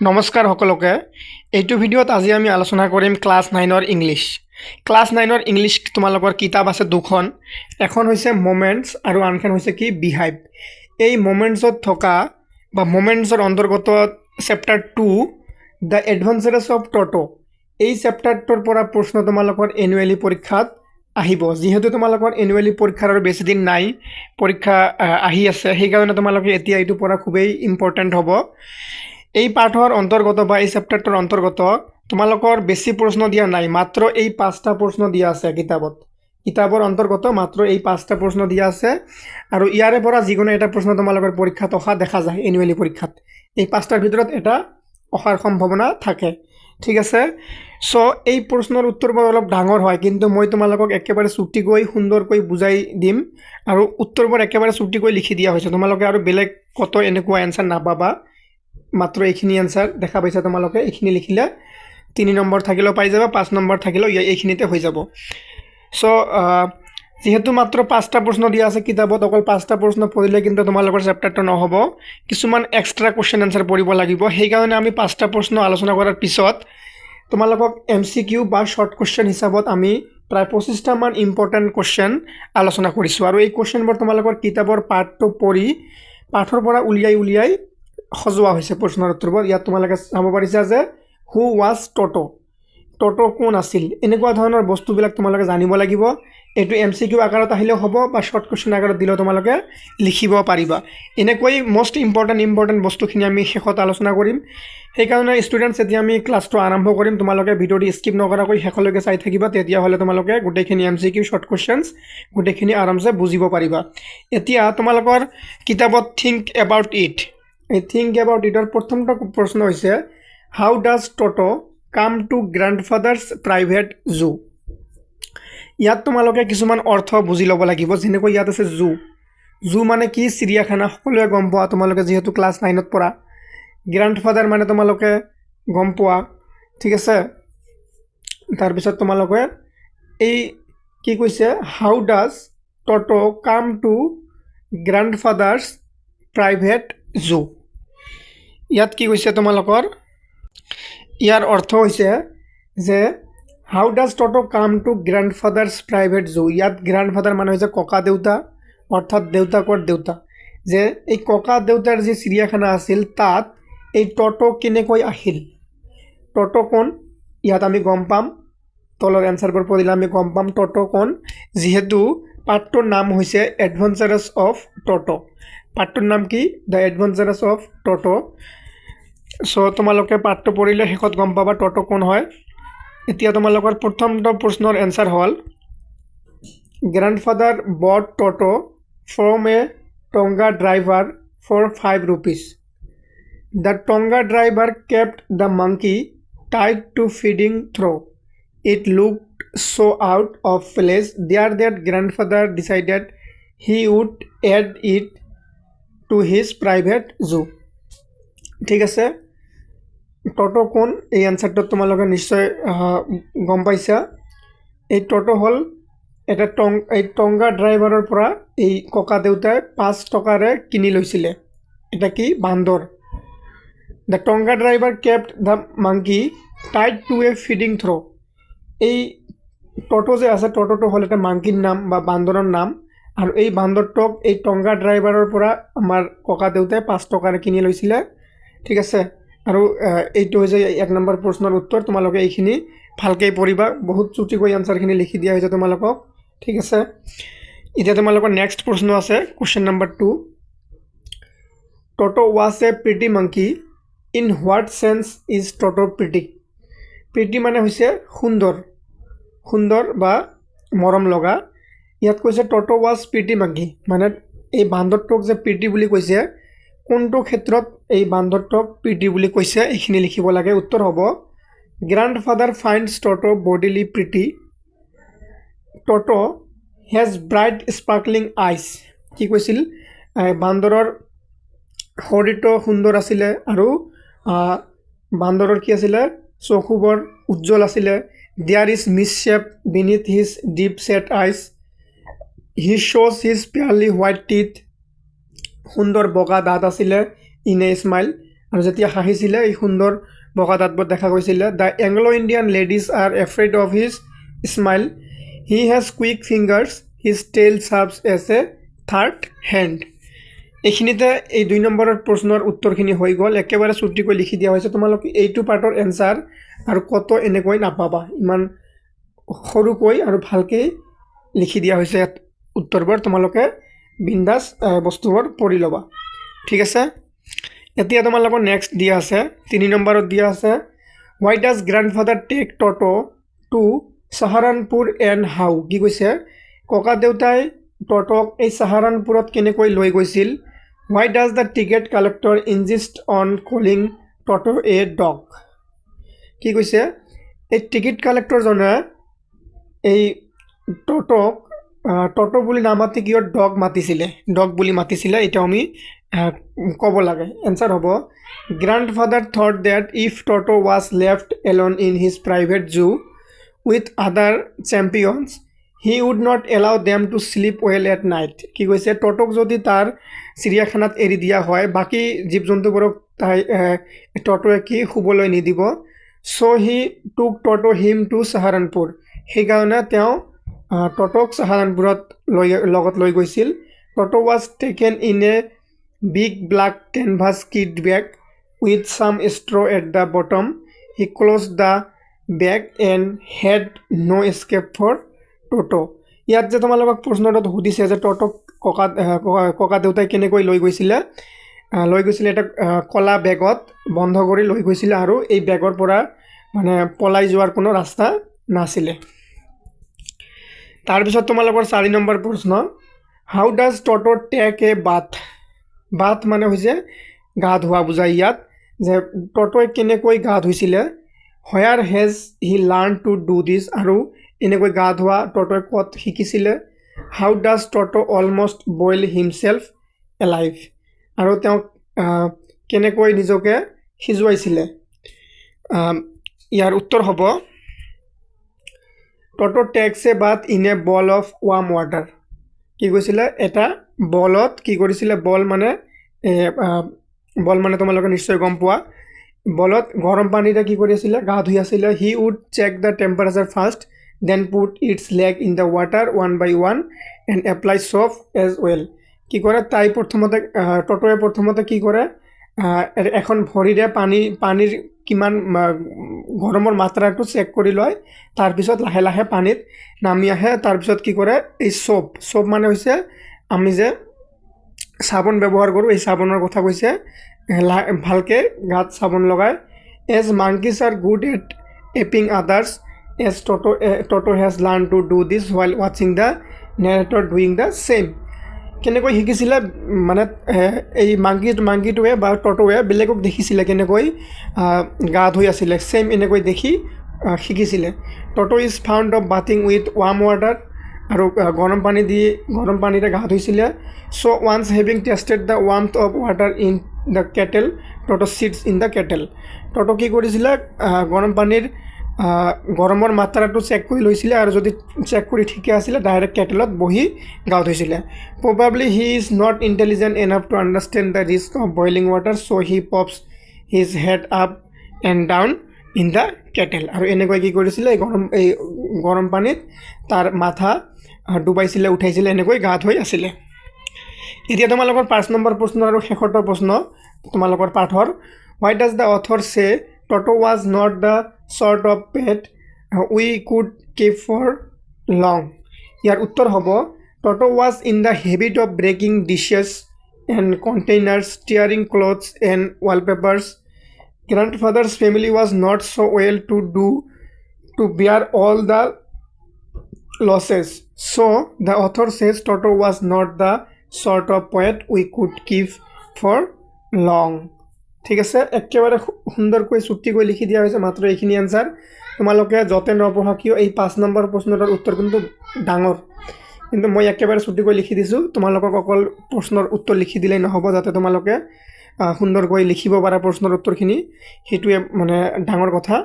নমস্কাৰ সকলোকে। এইটো ভিডিঅ'ত আজি আমি আলোচনা কৰিম ক্লাছ 9ৰ ইংলিছ। ক্লাছ 9ৰ ইংলিছ তোমালোকৰ কিতাপ আছে দুখন। এখন হৈছে মোমেণ্টছ আৰু আনখন হৈছে কি বিহাইভ। এই মোমেণ্টছত থকা বা মোমেণ্টছৰ অন্তৰ্গত চেপ্টাৰ 2 দ্য এডভেঞ্চাৰেছ অফ টটো, এই চেপ্টাৰটোৰ পৰা প্ৰশ্ন তোমালোকৰ এনুৱেলি পৰীক্ষাত আহিব। যিহেতু তোমালোকৰ এনুৱেলি পৰীক্ষাৰ আৰু বেছি দিন নাই, পৰীক্ষা আহি আছে, সেইকাৰণে তোমালোকে এতিয়া এইটো পঢ়া খুবেই ইম্পৰ্টেণ্ট হ'ব। এই পাঠৰ অন্তৰ্গত বা এই চেপ্টাৰটোৰ অন্তৰ্গত তোমালোকৰ বেছি প্ৰশ্ন দিয়া নাই, মাত্ৰ এই 5টা প্ৰশ্ন দিয়া আছে কিতাপৰ অন্তৰ্গত মাত্ৰ এই 5টা প্ৰশ্ন দিয়া আছে। আৰু ইয়াৰে পৰা যিকোনো এটা প্ৰশ্ন তোমালোকৰ পৰীক্ষাত অহা দেখা যায়। এনুৱেলি পৰীক্ষাত এই 5টাৰ ভিতৰত এটা অহাৰ সম্ভাৱনা থাকে, ঠিক আছে। চ' এই প্ৰশ্নৰ উত্তৰবোৰ অলপ ডাঙৰ হয়, কিন্তু মই তোমালোকক একেবাৰে চুটিকৈ সুন্দৰকৈ বুজাই দিম। আৰু উত্তৰবোৰ একেবাৰে চুটিকৈ লিখি দিয়া হৈছে, তোমালোকে আৰু বেলেগ কত এনেকুৱা এনচাৰ নাপাবা। মাত্ৰ এইখিনি এনচাৰ দেখা পাইছা তোমালোকে, এইখিনি লিখিলে 3 নম্বৰ থাকিলেও পাই যাবা, 5 নম্বৰ থাকিলেও এইখিনিতে হৈ যাব। চ' যেহেতু মাত্ৰ 5টা প্ৰশ্ন দিয়া আছে কিতাপত, অকল 5টা প্ৰশ্ন পঢ়িলে কিন্তু তোমালোকৰ চেপ্টাৰটো নহ'ব, কিছুমান এক্সট্ৰা কুৱেশ্যন এনচাৰ পঢ়িব লাগিব। সেইকাৰণে আমি 5টা প্ৰশ্ন আলোচনা কৰাৰ পিছত তোমালোকক MCQ বা শ্বৰ্ট কুৱেশ্যন হিচাপত আমি প্ৰায় 25টামান ইম্পৰ্টেণ্ট কুৱেশ্যন আলোচনা কৰিছোঁ। আৰু এই কুৱেশ্যনবোৰ তোমালোকৰ কিতাপৰ পাঠটো পঢ়ি পাঠৰ পৰা উলিয়াই সজোৱা হৈছে প্ৰশ্নৰ উত্তৰবোৰ। ইয়াত তোমালোকে চাব পাৰিছা যে হু ৱাজ টটো কোন আছিল, এনেকুৱা ধৰণৰ বস্তুবিলাক তোমালোকে জানিব লাগিব। এইটো MCQ আকাৰত আহিলেও হ'ব বা শ্বৰ্ট কুৱেশ্যন আকাৰত দিলেও তোমালোকে লিখিব পাৰিবা। এনেকৈ মষ্ট ইম্পৰ্টেণ্ট বস্তুখিনি আমি শেষত আলোচনা কৰিম। সেইকাৰণে ষ্টুডেণ্টছ, যেতিয়া আমি ক্লাছটো আৰম্ভ কৰিম তোমালোকে ভিডিঅ'টো স্কিপ নকৰাকৈ শেষলৈকে চাই থাকিবা, তেতিয়াহ'লে তোমালোকে গোটেইখিনি MCQ শ্বৰ্ট কুৱেশ্যনছ গোটেইখিনি আৰামছে বুজিব পাৰিবা। এতিয়া তোমালোকৰ কিতাপত থিংক এবাউট ইট, এই থিংক এবাউট ইটৰ প্ৰথমটো প্ৰশ্ন হৈছে হাউ ডাজ টটো কাম টু গ্ৰাণ্ডফাদাৰ্ছ প্ৰাইভেট জু। ইয়াত তোমালোকে কিছুমান অৰ্থ বুজি ল'ব লাগিব। যেনেকৈ ইয়াত আছে জু মানে কি, চিৰিয়াখানা, সকলোৱে গম পোৱা তোমালোকে যিহেতু ক্লাছ 9ত পঢ়া। গ্ৰাণ্ডফাদাৰ মানে তোমালোকে গম পোৱা, ঠিক আছে। তাৰপিছত তোমালোকে এই কি কৈছে, হাউ ডাজ টটো কাম টু গ্ৰাণ্ডফাদাৰ্ছ প্ৰাইভেট জু। ইয়াত কি কৈছে তোমালোকৰ, ইয়াৰ অৰ্থ হৈছে যে হাউ ডাজ টটো কাম টু গ্ৰাণ্ডফাদাৰ্ছ প্ৰাইভেট জু। ইয়াত গ্ৰাণ্ডফাদাৰ মানে হৈছে ককা দেউতা, অৰ্থাৎ দেউতাকৰ দেউতা। যে এই ককা দেউতাৰ যি চিৰিয়াখানা আছিল তাত এই টটো কেনেকৈ আহিল, টটো কোন, ইয়াত আমি গম পাম। তলৰ এনচাৰবোৰ পঢ়িলে আমি গম পাম টটো কোন, যিহেতু পাঠটোৰ নাম হৈছে এডভেঞ্চাৰাছ অফ টটো। পাঠটোৰ নাম কি, দ্য এডভেঞ্চাৰাছ অফ টটো। চ' তোমালোকে পাঠটো পঢ়িলে শেষত গম পাবা টটো কোন হয়। এতিয়া তোমালোকৰ প্ৰথমটো প্ৰশ্নৰ এনচাৰ হ'ল grandfather bought Toto from a tonga driver for 5 rupees. The Tonga driver kept the monkey tied to feeding trough. It looked so out of place there that grandfather decided he would add it to his private zoo. ঠিক আছে, টটো কোন এই এনচাৰটো তোমালোকে নিশ্চয় গম পাইছা। এই টটো হ'ল এটা এই টংগা ড্ৰাইভাৰৰ পৰা এই ককা দেউতাই 5 টকাৰে কিনি লৈছিলে। এটা কি, বান্দৰ। The tonga driver kept the monkey tied to a feeding trough. এই টটো যে আছে, টটোটো হ'ল এটা মাংকিৰ নাম বা বান্দৰৰ নাম। আৰু এই বান্দৰটোক এই টংগা ড্ৰাইভাৰৰ পৰা আমাৰ ককা দেউতাই 5 টকাৰে কিনি লৈছিলে, ঠিক আছে। আৰু এইটো হৈছে 1 নম্বৰ প্ৰশ্নৰ উত্তৰ। তোমালোকে এইখিনি ভালকৈ পঢ়িবা, বহুত চুটিকৈ এনচাৰখিনি লিখি দিয়া হৈছে তোমালোকক, ঠিক আছে। এতিয়া তোমালোকৰ নেক্সট প্ৰশ্ন আছে, question number 2। Toto was a pretty monkey, in what sense is Toto pretty. Pretty মানে হৈছে সুন্দৰ বা মৰম লগা। ইয়াত কৈছে টটো ৱাজ প্ৰিটি মাংকি, মানে এই বান্দৰটোক যে প্ৰিটি বুলি কৈছে, কোনটো ক্ষেত্ৰত এই বান্দৰটোক প্ৰিটি বুলি কৈছে এইখিনি লিখিব লাগে। উত্তৰ হ'ব grandfather finds Toto bodily pretty, Toto has bright sparkling eyes. কি কৈছিল, বান্দৰৰ শৰীৰটো সুন্দৰ আছিলে আৰু বান্দৰৰ কি আছিলে, চকুবোৰ উজ্জ্বল আছিলে। There is mischief beneath his deep set eyes, he শ্ব'জ হিজ পিয়াৰলি হোৱাইট টিথ। সুন্দৰ বগা দাঁত আছিলে, ইন এ স্মাইল। আৰু যেতিয়া হাঁহিছিলে এই সুন্দৰ বগা দাঁতবোৰ দেখা গৈছিলে। The Anglo Indian ladies are afraid of his smile, he has quick fingers, his tail serves as a third hand. এইখিনিতে এই 2 নম্বৰৰ প্ৰশ্নৰ উত্তৰখিনি হৈ গ'ল। একেবাৰে চুটিকৈ লিখি দিয়া হৈছে। তোমালোকে এইটো পাৰ্টৰ এনচাৰ আৰু কত এনেকৈ নাপাবা, ইমান সৰুকৈ আৰু ভালকৈ লিখি দিয়া হৈছে উত্তৰবোৰ। তোমালোকে বিন্দাছ বস্তুবোৰ পঢ়ি ল'বা, ঠিক আছে। এতিয়া তোমালোকৰ নেক্সট দিয়া আছে 3 নম্বৰত দিয়া আছে, why does grandfather take Toto to Saharanpur and how. কি কৈছে, ককা দেউতাই টটক এই চাহাৰানপুৰত কেনেকৈ লৈ গৈছিল। Why does the ticket collector insist on calling Toto a dog. কি কৈছে, এই টিকেট কালেক্টৰজনে এই টটক টটো বুলি নামাতি কিয় ডগ মাতিছিলে, ডগ বুলি মাতিছিলে, এতিয়া আমি ক'ব লাগে। এনচাৰ হ'ব, grandfather thought that if Toto was left alone in his private zoo with other companions he would not allow them to sleep well at night. কি কৈছে, টটক যদি তাৰ চিৰিয়াখানাত এৰি দিয়া হয়, বাকী জীৱ জন্তুবোৰক টটোৱে কি শুবলৈ নিদিব। চ' হি টুক টটো হিম টু চাহাৰানপুৰ। সেইকাৰণে তেওঁ টটক চাহাৰানপুৰত লগত লৈ গৈছিল। Toto was taken in a big black canvas kit bag with some straw at the bottom. He closed the bag and had no' escape for Toto. ইয়াত যে তোমালোকক প্ৰশ্নটোত সুধিছে যে টটক ককা দেউতাই কেনেকৈ লৈ গৈছিলে এটা কলা বেগত বন্ধ কৰি লৈ গৈছিলে আৰু এই বেগৰ পৰা মানে পলাই যোৱাৰ কোনো ৰাস্তা নাছিলে। তাৰপিছত তোমালোকৰ 4 নম্বৰ প্ৰশ্ন, how does Toto take a bath. Bath মানে হৈছে গা ধোৱা বুজায় ইয়াত, যে টটোৱে কেনেকৈ গা ধুইছিলে। Where has he learnt to do this. আৰু এনেকৈ গা ধোৱা টটোৱে ক'ত শিকিছিলে। How does Toto almost boil himself alive. আৰু তেওঁ কেনেকৈ নিজকে সিজুৱাইছিলে। ইয়াৰ উত্তৰ হ'ব, Toto takes a bath in a bowl of warm water. কি কৈছিলে, এটা বলত কি কৰিছিলে, বল মানে তোমালোকে নিশ্চয় গম পোৱা, বলত গৰম পানীৰে কি কৰি আছিলে, গা ধুই আছিলে। He would check the temperature first then put its leg in the water 1 by 1 and apply soap as well. কি কৰে, টটোৱে প্ৰথমতে কি কৰে, এখন ভৰিৰে পানীৰ কিমান গৰমৰ মাত্ৰাটো চেক কৰি লয়, তাৰপিছত লাহে লাহে পানীত নামি আহে। তাৰপিছত কি কৰে, এই চফ মানে হৈছে আমি যে চাবোন ব্যৱহাৰ কৰোঁ, এই চাবোনৰ কথা কৈছে। ভালকৈ গাত চাবোন লগায়। As monkeys are good at aping others as Toto has learnt to do this while ৱাচিং the narrator doing the same. কেনেকৈ শিকিছিলে, মানে এই মাংকিটোৱে বা টটোৱে বেলেগক দেখিছিলে কেনেকৈ গা ধুই আছিলে, ছেইম এনেকৈ দেখি শিকিছিলে। Toto is fond of bathing with warm water. আৰু গৰম পানীৰে গা ধুইছিলে। So' once having tasted the warmth of water in the kettle Toto sits in the kettle. Toto কি কৰিছিলে, গৰমৰ মাত্ৰাটো চেক কৰি লৈছিলে, আৰু যদি চেক কৰি ঠিকে আছিলে ডাইৰেক্ট কেটেলত বহি গা ধুইছিলে। Probably he is not intelligent enough to understand the risk of boiling water, so' he pops his head up and down in the kettle. আৰু এনেকৈ কি কৰিছিলে, এই গৰম পানীত তাৰ মাথা ডুবাইছিলে, উঠাইছিলে, এনেকৈ গা ধুই আছিলে। এতিয়া তোমালোকৰ 5 নম্বৰ প্ৰশ্ন আৰু শেষৰটো প্ৰশ্ন তোমালোকৰ পাঠৰ, হোৱাই does the author say Toto was not the sort of pet we could keep for long. ইয়াৰ উত্তৰ হ'ব, টটো was in the habit of breaking dishes and containers, tearing clothes and wallpapers. Grandfather's family was not so well to bear all the losses. So the author says Toto was not the sort of pet we could keep for long. ঠিক আছে, একেবাৰে সুন্দৰকৈ চুক্তিকৈ লিখি দিয়া হৈছে মাত্ৰ এইখিনি answer. তোমালোকে য'তে নপঢ়া কিয় এই 5 নম্বৰ প্ৰশ্নটোৰ উত্তৰ কিন্তু ডাঙৰ, কিন্তু মই একেবাৰে চুটিকৈ লিখি দিছোঁ। তোমালোকক অকল প্ৰশ্নৰ উত্তৰ লিখি দিলেই নহ'ব, যাতে তোমালোকে সুন্দৰকৈ লিখিব পাৰা প্ৰশ্নৰ উত্তৰখিনি, সেইটোৱে মানে ডাঙৰ কথা।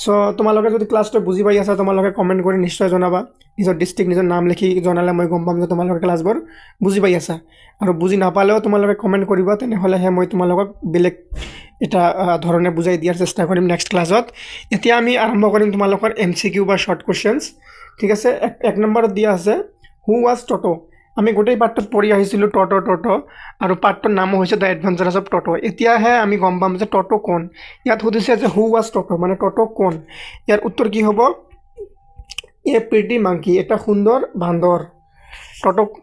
চ' তোমালোকে যদি ক্লাছটো বুজি পাই আছা তোমালোকে কমেণ্ট কৰি নিশ্চয় জনাবা। নিজৰ ডিষ্ট্ৰিক্ট নিজৰ নাম লিখি জনালে মই গম পাম যে তোমালোকে ক্লাছবোৰ বুজি পাই আছা আৰু বুজি নাপালেও তোমালোকে কমেণ্ট কৰিবা তেনেহ'লেহে মই তোমালোকক বেলেগ এটা ধৰণে বুজাই দিয়াৰ চেষ্টা কৰিম নেক্সট ক্লাছত এতিয়া আমি আৰম্ভ কৰিম তোমালোকৰ MCQ বা শৰ্ট কুৱেশ্যনছ ঠিক আছে এক নম্বৰত দিয়া আছে হু ৱাজ টটো আমি গোটেই পাৰ্টটোত পঢ়ি আহিছিলোঁ টটো আৰু পাৰ্টটোৰ নামো হৈছে দ্য এডভেঞ্চাৰ্ছ অফ টটো এতিয়াহে আমি গম পাম যে টটো কোন ইয়াত সুধিছে যে হু ৱাজ টটো মানে টটো কোন ইয়াৰ উত্তৰ কি হ'ব এ প্ৰিটি মাংকি এটা সুন্দৰ বান্দৰ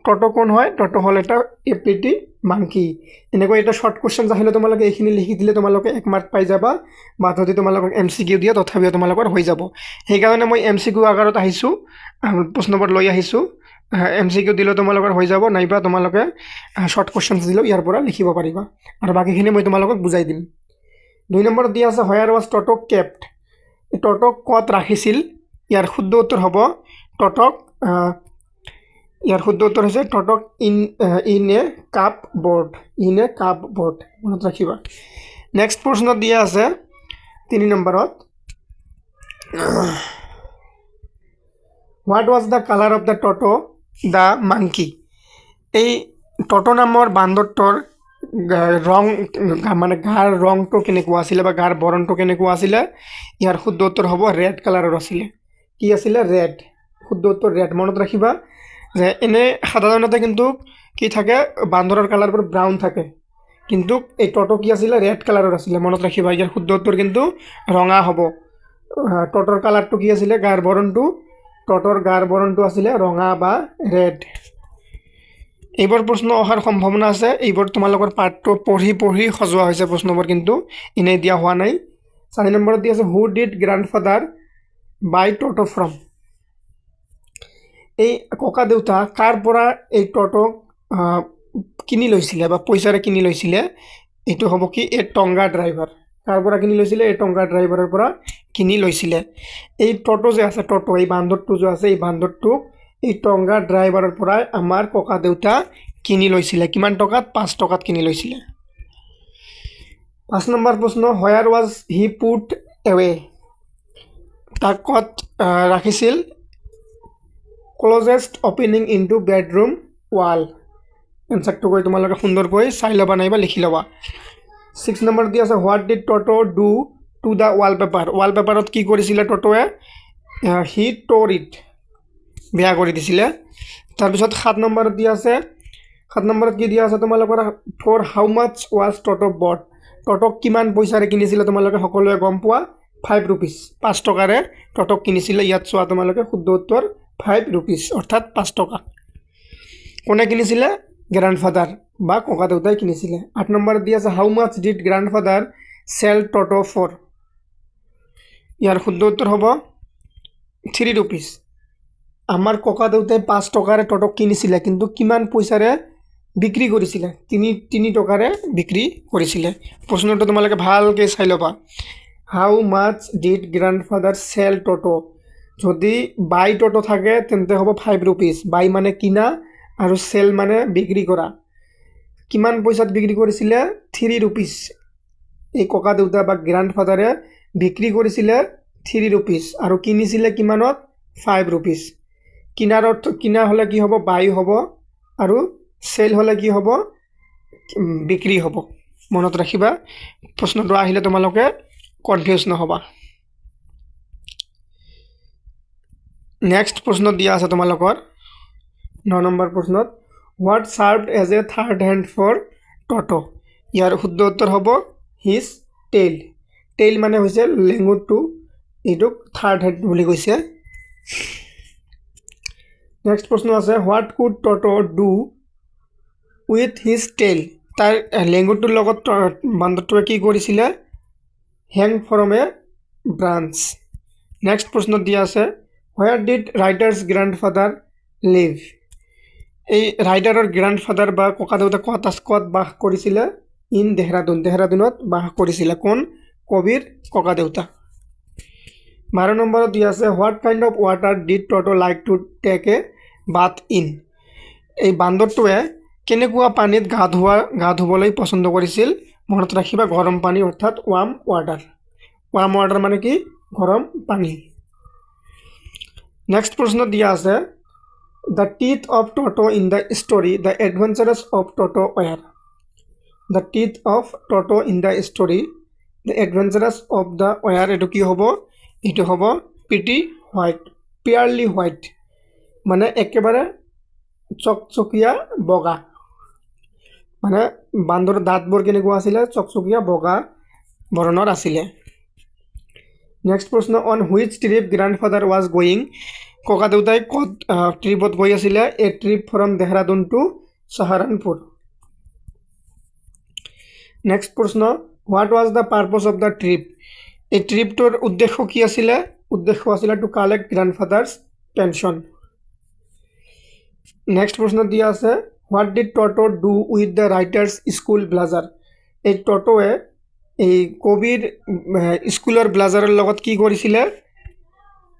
টটো কোন হয় টটো হ'ল এটা এ প্ৰিটি মাংকি এনেকৈ এটা শৰ্ট কুৱেশ্যন আহিলে তোমালোকে এইখিনি লিখি দিলে তোমালোকে 1 মাৰ্ক পাই যাবা বা যদি তোমালোকক MCQ দিয়ে তথাপিও তোমালোকৰ হৈ যাব সেইকাৰণে মই MCQ আকাৰত আহিছোঁ প্ৰশ্নবোৰ লৈ আহিছোঁ MCQ দিলেও তোমালোকৰ হৈ যাব নাইবা তোমালোকে শৰ্ট কুৱেশ্যনছ দিলেও ইয়াৰ পৰা লিখিব পাৰিবা আৰু বাকীখিনি মই তোমালোকক বুজাই দিম 2 নম্বৰত দিয়া আছে হোয়াৰ ৱাজ টটো কেপ্ট টটোক ক'ত ৰাখিছিল ইয়াৰ শুদ্ধ উত্তৰ হ'ব টটোক ইয়াৰ শুদ্ধ উত্তৰ হৈছে টটোক ইন এ কাপ বোৰ্ড মনত ৰাখিবা নেক্সট প্ৰশ্ন দিয়া আছে 3 নম্বৰত what was the colour of the Toto the monkey এই টটো নামৰ বান্দৰটোৰ ৰং মানে গাৰ ৰংটো কেনেকুৱা আছিলে বা গাৰ বৰণটো কেনেকুৱা আছিলে ইয়াৰ শুদ্ধ উত্তৰ হ'ব ৰেড কালাৰৰ আছিলে কি আছিলে ৰেড শুদ্ধ উত্তৰ ৰেড মনত ৰাখিবা যে এনে সাধাৰণতে কিন্তু কি থাকে বান্দৰৰ কালাৰবোৰ ব্ৰাউন থাকে কিন্তু এই টটো কি আছিলে ৰেড কালাৰৰ আছিলে মনত ৰাখিবা ইয়াৰ শুদ্ধ উত্তৰ কিন্তু ৰঙা হ'ব টটোৰ কালাৰটো কি আছিলে গাৰ বৰণটো টটোৰ গাৰ বৰণটো আছিলে ৰঙা বা ৰেড এইবোৰ প্ৰশ্ন অহাৰ সম্ভাৱনা আছে এইবোৰ তোমালোকৰ পাৰ্টটো পঢ়ি সজোৱা হৈছে প্ৰশ্নবোৰ কিন্তু এনেই দিয়া হোৱা নাই 4 নম্বৰত দিয়া আছে হু ডিড গ্ৰাণ্ডফাদাৰ বাই টটো ফ্ৰম এই ককা দেউতা কাৰ পৰা এই টটোক কিনি লৈছিলে বা পইচাৰে কিনি লৈছিলে এইটো হ'ব কি এই টংগা ড্ৰাইভাৰ কাৰ পৰা কিনি লৈছিলে এই টংগা ড্ৰাইভাৰৰ পৰা কিনি লৈছিলে এই টটো যে আছে টটো এই বান্দৰটো যে আছে এই বান্দৰটোক এই টংগা ড্ৰাইভাৰৰ পৰা আমাৰ ককা দেউতা কিনি লৈছিলে কিমান টকাত 5 টকাত কিনি লৈছিলে 5 নম্বৰ প্ৰশ্ন where was he put away তাক ক'ত ৰাখিছিল ক্লোজেষ্ট অপেনিং ইনটু বেডৰুম ৱাল এনসাৰটো কৈ তোমালোকে সুন্দৰকৈ চাই ল'বা নাইবা লিখি ল'বা 6 নম্বৰ দি আছে what did Toto do to the ৱালপেপাৰত কি কৰিছিলে টটোৱে হি ট'ৰ ইট বেয়া কৰি দিছিলে তাৰপিছত 7 নম্বৰত দি আছে 7 নম্বৰত কি দিয়া আছে তোমালোকৰ ফৰ হাউ মাছ ৱাজ টটো বট টটোক কিমান পইচাৰে কিনিছিলে তোমালোকে সকলোৱে গম পোৱা 5 rupees 5 টকাৰে টটোক কিনিছিলে ইয়াত চোৱা তোমালোকে শুদ্ধ উত্তৰ 5 rupees অৰ্থাৎ 5 টকা কোনে কিনিছিলে গ্ৰাণ্ডফাদাৰ বা ককা দেউতাই কিনিছিলে 8 নম্বৰত দি আছে how much did grandfather sell Toto for ইয়াৰ শুদ্ধ উত্তৰ হ'ব 3 rupees আমাৰ ককা দেউতাই 5 টকাৰে টটোক কিনিছিলে কিন্তু কিমান পইচাৰে বিক্ৰী কৰিছিলে 3 টকাৰে বিক্ৰী কৰিছিলে প্ৰশ্নটো তোমালোকে ভালকৈ চাই ল'বা হাউ মাছ ডিড গ্ৰাণ্ডফাদাৰ চেল টটো যদি বাই টটো থাকে তেন্তে হ'ব 5 rupees বাই মানে কিনা আৰু চেল মানে বিক্ৰী কৰা কিমান পইচাত বিক্ৰী কৰিছিলে 3 rupees এই ককা দেউতা বা গ্ৰাণ্ডফাদাৰে বিক্ৰী কৰিছিলে 3 rupees আৰু কিনিছিলে কিমানত 5 rupees কিনা হ'লে কি হ'ব বাই হ'ব আৰু চেল হ'লে কি হ'ব বিক্ৰী হ'ব মনত ৰাখিবা প্ৰশ্নটো আহিলে তোমালোকে কনফিউজ নহবা নেক্সট প্ৰশ্ন দিয়া আছে তোমালোকৰ 9 নম্বৰ প্ৰশ্নত what served as a third hand for Toto ইয়াৰ শুদ্ধ উত্তৰ হ'ব হিজ টেইল মানে হৈছে লেঙুৰটো এইটোক থাৰ্ড হেণ্ড বুলি কৈছে নেক্সট প্ৰশ্ন আছে what could Toto do with his tail তাৰ লেঙুৰটোৰ লগত বান্দৰটোৱে কি কৰিছিলে hang from a branch next প্ৰশ্নত দিয়া আছে where did writer's grandfather live এই ৰাইডাৰৰ গ্ৰাণ্ডফাদাৰ বা ককা দেউতা ক'ত বাস কৰিছিলে ইন দেহৰাদুনত বাস কৰিছিলে কোন কবিৰ ককা দেউতা 12 নম্বৰত দিয়া আছে what kind of water did Toto like to take a bath in এই বান্দৰটোৱে কেনেকুৱা পানীত গা ধুবলৈ পচন্দ কৰিছিল মনত ৰাখিবা গৰম পানী অৰ্থাৎ ৱাৰ্ম ৱাটাৰ মানে কি গৰম পানী নেক্সট প্ৰশ্ন দিয়া আছে the teeth of Toto in the story the adventures of Toto were the teeth of Toto in the story the adventures of the were এইটো কি হ'ব এইটো হ'ব পিটি হোৱাইট পিয়াৰলি হোৱাইট মানে একেবাৰে চকচকীয়া বগা মানে বান্দৰৰ দাঁতবোৰ কেনেকুৱা আছিলে চকচকীয়া বগা বৰণৰ আছিলে নেক্সট প্ৰশ্ন on which trip grandfather was going ককা দেউতাই ক'ত ট্ৰিপত গৈ আছিলে a trip from Dehradun to Saharanpur next প্ৰশ্ন what was the purpose of the trip এই ট্ৰিপটোৰ উদ্দেশ্য কি আছিলে উদ্দেশ্য আছিলে to collect grandfather's pension next প্ৰশ্ন দিয়া আছে what did Toto do with the writer's school blazer এই টটোৱে এই কবিৰ স্কুলৰ ব্লাজাৰৰ লগত কি কৰিছিলে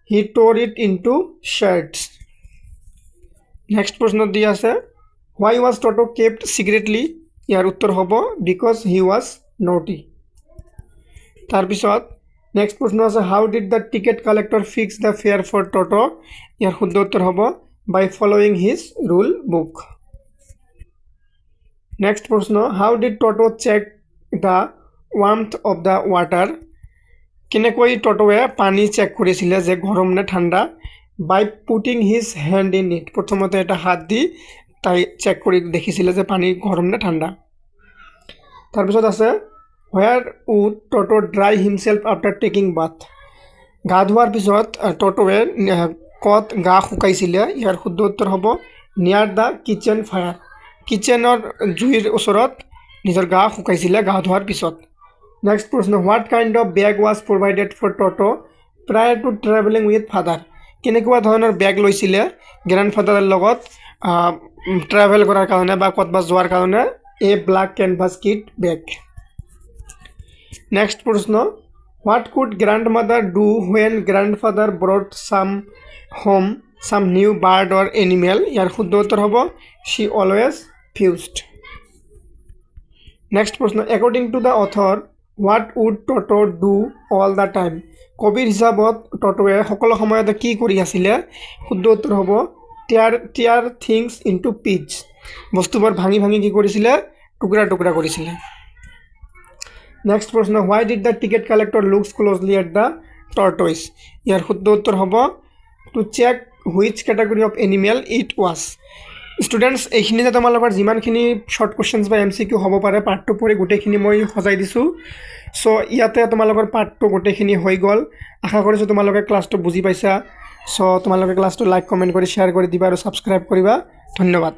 হি টোৰ ইট ইনটু শ্বাৰ্টছ নেক্সট প্ৰশ্ন দিয়া আছে হোৱাই ৱাজ টটো কেপ্ট ছিক্ৰেটলি ইয়াৰ উত্তৰ হ'ব বিকজ হি ৱাজ নটি তাৰপিছত নেক্সট প্ৰশ্ন আছে how did the ticket collector fix the fare for Toto ইয়াৰ শুদ্ধ উত্তৰ হ'ব by following his rule book next প্ৰশ্ন how did Toto check the warmth of the water কেনেকৈ টটোৱে পানী চেক কৰিছিলে যে গৰম নে ঠাণ্ডা by putting his hand in it প্ৰথমতে এটা হাত দি তাই চেক কৰি দেখিছিলে যে পানী গৰম নে ঠাণ্ডা তাৰপিছত আছে where would Toto dry himself after taking bath গা ধোৱাৰ পিছত টটোৱে ক'ত গা শুকাইছিলে ইয়াৰ শুদ্ধ উত্তৰ হ'ব নিয়াৰ দ্য কিচেন ফায়াৰ কিচেনৰ জুইৰ ওচৰত নিজৰ গা শুকাইছিলে গা ধোৱাৰ পিছত নেক্সট প্ৰশ্ন what kind of bag was provided for Toto prior to travelling with father কেনেকুৱা ধৰণৰ বেগ লৈছিলে গ্ৰেণ্ডফাদাৰৰ লগত ট্ৰেভেল কৰাৰ কাৰণে বা ক'ৰবাত যোৱাৰ কাৰণে a black canvas kit bag next প্ৰশ্ন what could grandmother do when grandfather brought home some new bird or animal ইয়াৰ শুদ্ধ উত্তৰ হ'ব শ্বি অলৱেজ ফিউজড নেক্সট প্ৰশ্ন according to the author what would Toto do all the time কবিৰ হিচাপত টটোৱে সকলো সময়তে কি কৰি আছিলে শুদ্ধ উত্তৰ হ'ব টিয়াৰ থিংছ ইনটু পিচ বস্তুবোৰ ভাঙি ভাঙি কি কৰিছিলে টুকুৰা টুকুৰা কৰিছিলে নেক্সট প্ৰশ্ন why did the ticket collector looks closely at the tortoise ইয়াৰ শুদ্ধ উত্তৰ হ'ব to check which category of animal it was students এইখিনিতে তোমালোকৰ যিমানখিনি শ্বৰ্ট কুৱেশ্যনছ বা MCQ হ'ব পাৰে পাৰ্টটো পঢ়ি গোটেইখিনি মই সজাই দিছোঁ চ' ইয়াতে তোমালোকৰ পাৰ্টটো গোটেইখিনি হৈ গ'ল আশা কৰিছোঁ তোমালোকে ক্লাছটো বুজি পাইছা চ' তোমালোকে ক্লাছটো লাইক কমেণ্ট কৰি শ্বেয়াৰ কৰি দিবা আৰু ছাবস্ক্ৰাইব কৰিবা ধন্যবাদ